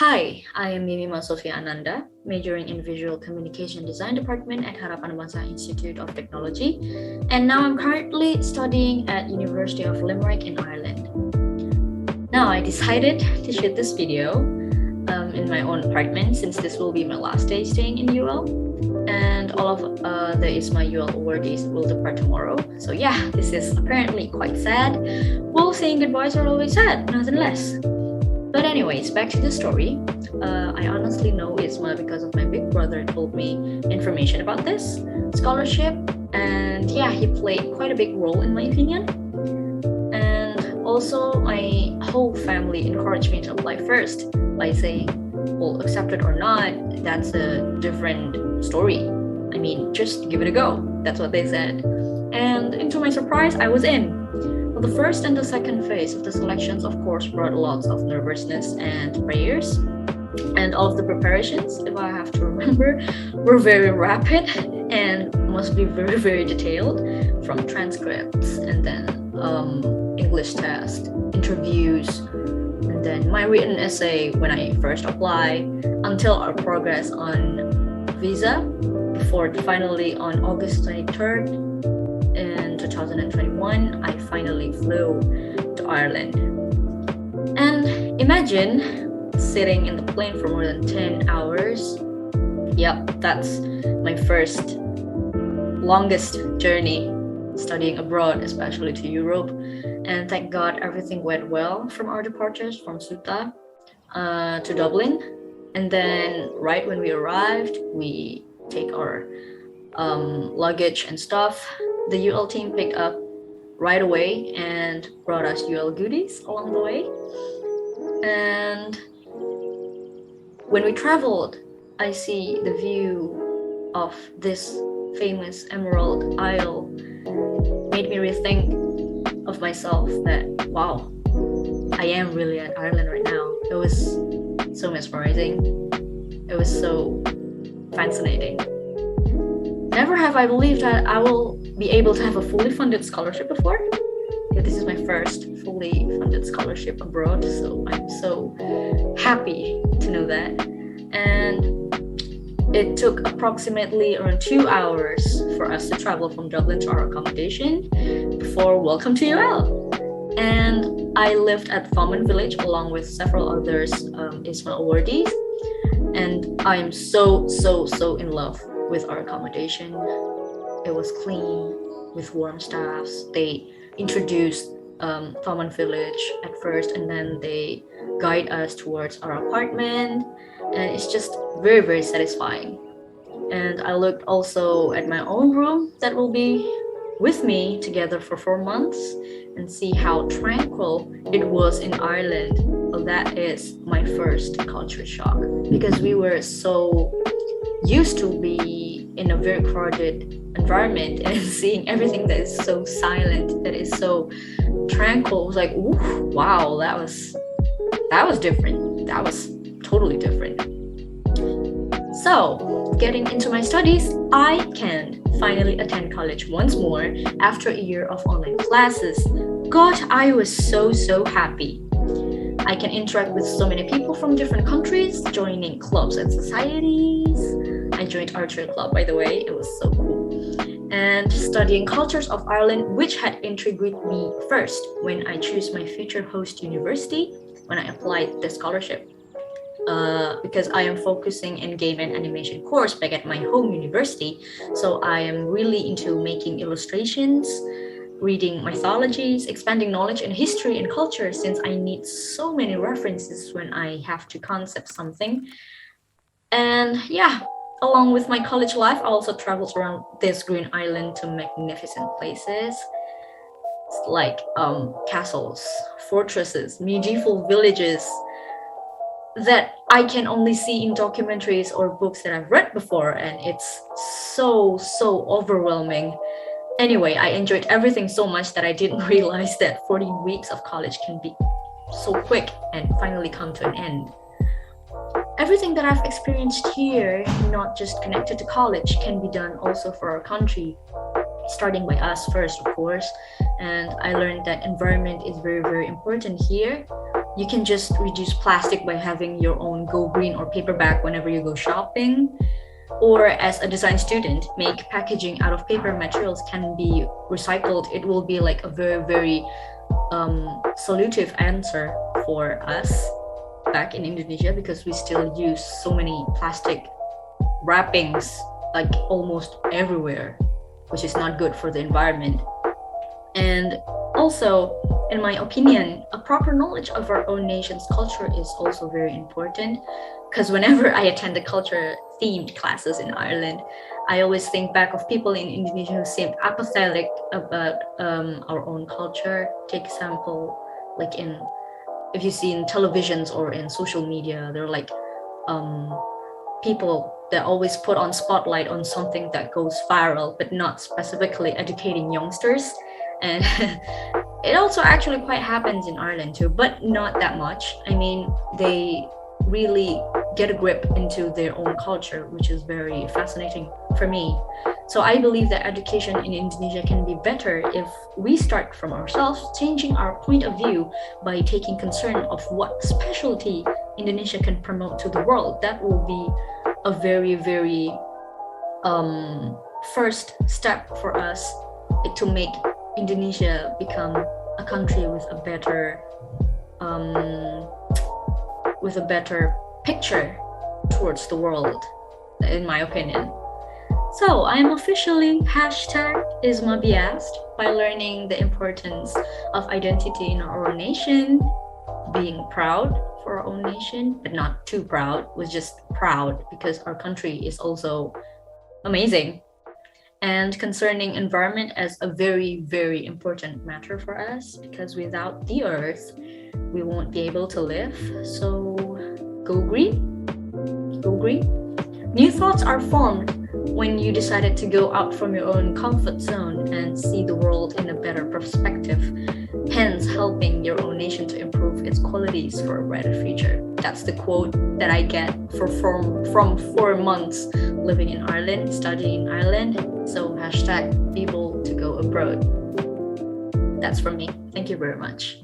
Hi, I am Mimima Sofia Ananda, majoring in Visual Communication Design Department at Harapan Bangsa Institute of Technology, and now I'm currently studying at University of Limerick in Ireland. Now I decided to shoot this video in my own apartment since this will be my last day staying in UL, and all of the IISMA UL awardees will depart tomorrow. So yeah, this is apparently quite sad. Well, saying goodbyes are always sad, nothing less. But anyways, back to the story. I honestly know IISMA because of my big brother told me information about this scholarship, and yeah, he played quite a big role in my opinion. And also, my whole family encouraged me to apply first by saying, well, accepted or not, that's a different story. I mean, just give it a go. That's what they said. And to my surprise, I was in. The first and the second phase of the selections, of course, brought lots of nervousness and prayers. And all of the preparations, if I have to remember, were very rapid and must be very, very detailed, from transcripts and then English test, interviews, and then my written essay when I first applied, until our progress on visa, before finally on August 23rd, in 2021, I finally flew to Ireland. And imagine sitting in the plane for more than 10 hours. Yep, that's my first longest journey studying abroad, especially to Europe. And thank God everything went well from our departures from Suta to Dublin. And then right when we arrived, we take our luggage and stuff. The UL team picked up right away and brought us UL goodies along the way. And when we traveled, I see the view of this famous Emerald Isle made me rethink of myself that, wow, I am really at Ireland right now. It was so mesmerizing. It was so fascinating. Never have I believed that I will be able to have a fully funded scholarship before. Yeah, this is my first fully funded scholarship abroad, so I'm so happy to know that. And it took approximately around 2 hours for us to travel from Dublin to our accommodation before welcome to UL. And I lived at Thomond Village along with several others IISMA awardees. And I'm so in love with our accommodation. It was clean, with warm staffs. They introduced Thomond Village at first, and then they guide us towards our apartment, and it's just very, very satisfying. And I looked also at my own room that will be with me together for 4 months, and see how tranquil it was in Ireland. Well, that is my first culture shock, because we were so used to be in a very crowded environment, and seeing everything that is so silent, that is so tranquil, was like, ooh, wow, that was different. That was totally different. So, getting into my studies, I can finally attend college once more after a year of online classes. God, I was so happy. I can interact with so many people from different countries, joining clubs and societies. I joined archery club, by the way. It was so cool. And studying cultures of Ireland, which had intrigued me first when I chose my future host university when I applied the scholarship. Because I am focusing in game and animation course back at my home university, so I am really into making illustrations, reading mythologies, expanding knowledge in history and culture, since I need so many references when I have to concept something. And yeah, along with my college life, I also traveled around this green island to magnificent places like castles, fortresses, medieval villages that I can only see in documentaries or books that I've read before, and it's so overwhelming. Anyway, I enjoyed everything so much that I didn't realize that 14 weeks of college can be so quick and finally come to an end. Everything that I've experienced here, not just connected to college, can be done also for our country, starting by us first, of course. And I learned that environment is very, very important here. you can just reduce plastic by having your own go green or paper bag whenever you go shopping. Or as a design student, make packaging out of paper materials can be recycled. It will be like a very, very solutive answer for us back in Indonesia, because we still use so many plastic wrappings like almost everywhere, which is not good for the environment. And also, in my opinion, a proper knowledge of our own nation's culture is also very important, because whenever I attend the culture themed classes in Ireland, I always think back of people in Indonesia who seem apathetic about our own culture. Take example, like if you see in televisions or in social media, they're like people that always put on spotlight on something that goes viral, but not specifically educating youngsters. And it also actually quite happens in Ireland too, but not that much. I mean, they really get a grip into their own culture, which is very fascinating for me. So I believe that education in Indonesia can be better if we start from ourselves, changing our point of view by taking concern of what specialty Indonesia can promote to the world. That will be a very, very first step for us to make Indonesia become a country with a better picture towards the world, in my opinion. So I'm officially #IISMA by learning the importance of identity in our own nation, being proud for our own nation, but not too proud. We're just proud because our country is also amazing. And concerning environment as a very, very important matter for us, because without the earth, we won't be able to live. So go green, go green. New thoughts are formed when you decided to go out from your own comfort zone and see the world in a better perspective, hence helping your own nation to improve its qualities for a brighter future. That's the quote that I get from 4 months living in Ireland, studying in Ireland. So #people to go abroad. That's from me. Thank you very much.